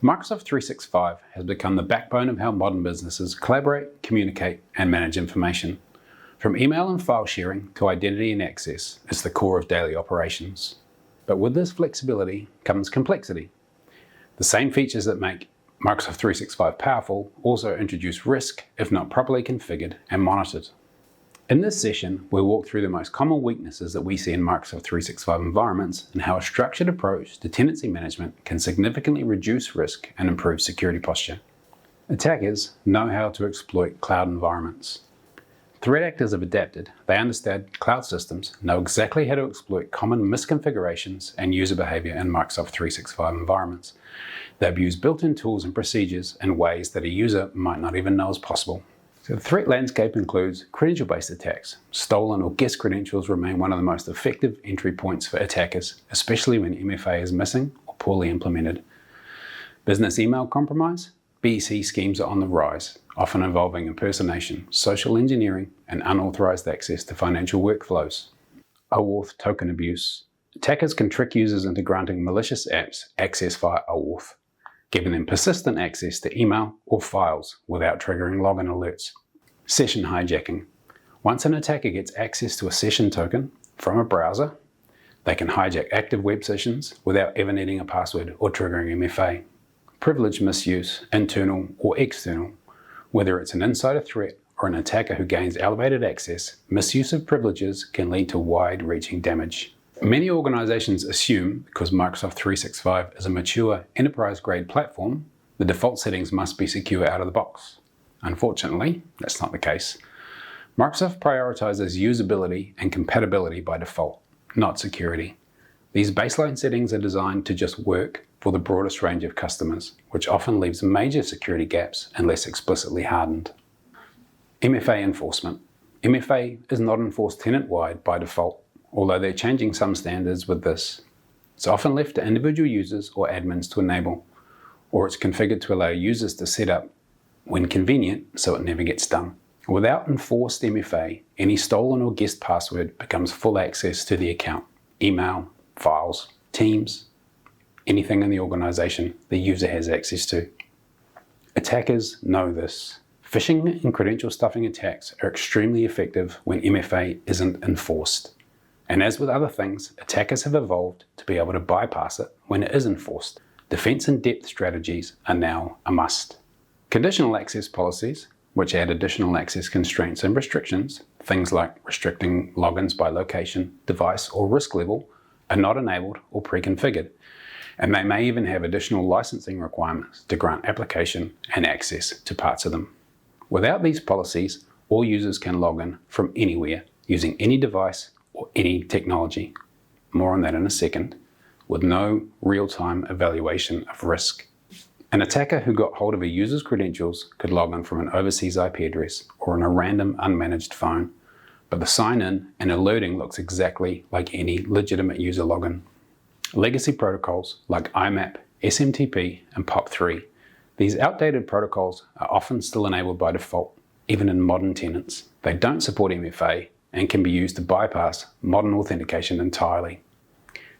Microsoft 365 has become the backbone of how modern businesses collaborate, communicate, and manage information. From email and file sharing to identity and access, it's the core of daily operations. But with this flexibility comes complexity. The same features that make Microsoft 365 powerful also introduce risk if not properly configured and monitored. In this session, we'll walk through the most common weaknesses that we see in Microsoft 365 environments and how a structured approach to tenancy management can significantly reduce risk and improve security posture. Attackers know how to exploit cloud environments. Threat actors have adapted. They understand cloud systems, know exactly how to exploit common misconfigurations and user behavior in Microsoft 365 environments. They abuse built-in tools and procedures in ways that a user might not even know is possible. So the threat landscape includes credential-based attacks. Stolen or guest credentials remain one of the most effective entry points for attackers, especially when MFA is missing or poorly implemented. Business email compromise. BEC schemes are on the rise, often involving impersonation, social engineering, and unauthorized access to financial workflows. OAuth token abuse. Attackers can trick users into granting malicious apps access via OAuth, giving them persistent access to email or files without triggering login alerts. Session hijacking. Once an attacker gets access to a session token from a browser, they can hijack active web sessions without ever needing a password or triggering MFA. Privilege misuse, internal or external. Whether it's an insider threat or an attacker who gains elevated access, misuse of privileges can lead to wide-reaching damage. Many organizations assume because Microsoft 365 is a mature enterprise-grade platform, the default settings must be secure out of the box. Unfortunately, that's not the case. Microsoft prioritizes usability and compatibility by default, not security. These baseline settings are designed to just work for the broadest range of customers, which often leaves major security gaps unless explicitly hardened. MFA enforcement. MFA is not enforced tenant-wide by default, although they're changing some standards with this. It's often left to individual users or admins to enable, or it's configured to allow users to set up when convenient so it never gets done. Without enforced MFA, any stolen or guest password becomes full access to the account, email, files, Teams, anything in the organization the user has access to. Attackers know this. Phishing and credential stuffing attacks are extremely effective when MFA isn't enforced. And as with other things, attackers have evolved to be able to bypass it when it is enforced. Defense in depth strategies are now a must. Conditional access policies, which add additional access constraints and restrictions, things like restricting logins by location, device, or risk level, are not enabled or pre-configured. And they may even have additional licensing requirements to grant application and access to parts of them. Without these policies, all users can log in from anywhere using any device or any technology. More on that in a second, with no real-time evaluation of risk. An attacker who got hold of a user's credentials could log in from an overseas IP address or on a random unmanaged phone, but the sign-in and alerting looks exactly like any legitimate user login. Legacy protocols like IMAP, SMTP, and POP3. These outdated protocols are often still enabled by default, even in modern tenants. They don't support MFA and can be used to bypass modern authentication entirely.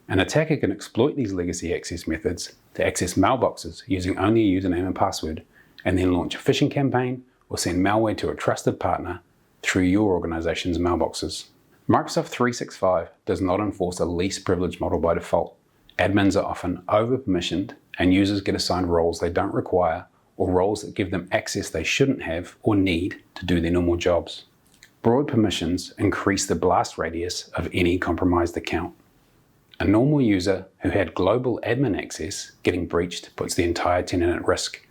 An attacker can exploit these legacy access methods to access mailboxes using only a username and password, and then launch a phishing campaign or send malware to a trusted partner through your organization's mailboxes. Microsoft 365 does not enforce a least privilege model by default. Admins are often over-permissioned and users get assigned roles they don't require or roles that give them access they shouldn't have or need to do their normal jobs. Broad permissions increase the blast radius of any compromised account. A normal user who had global admin access getting breached puts the entire tenant at risk.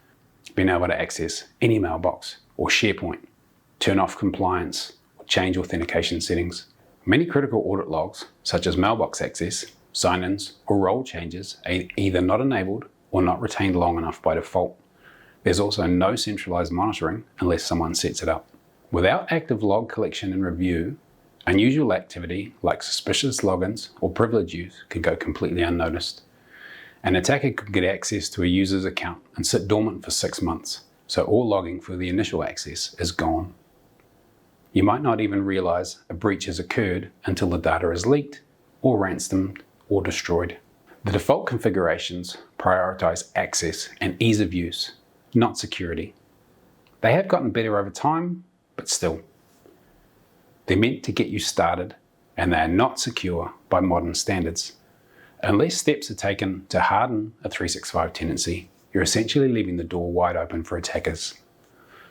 Being able to access any mailbox or SharePoint, turn off compliance, or change authentication settings. Many critical audit logs, such as mailbox access, sign-ins, or role changes, are either not enabled or not retained long enough by default. There's also no centralized monitoring unless someone sets it up. Without active log collection and review, unusual activity like suspicious logins or privilege use could go completely unnoticed. An attacker could get access to a user's account and sit dormant for 6 months, so all logging for the initial access is gone. You might not even realize a breach has occurred until the data is leaked or ransomed or destroyed. The default configurations prioritize access and ease of use, not security. They have gotten better over time, but still. They're meant to get you started, and they are not secure by modern standards. Unless steps are taken to harden a 365 tenancy, you're essentially leaving the door wide open for attackers.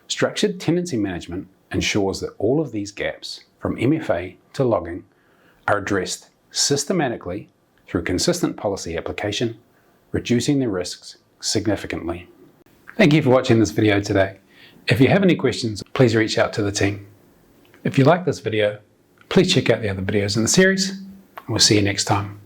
Structured tenancy management ensures that all of these gaps, from MFA to logging, are addressed systematically through consistent policy application, reducing the risks significantly. Thank you for watching this video today. If you have any questions, please reach out to the team. If you like this video, please check out the other videos in the series, and we'll see you next time.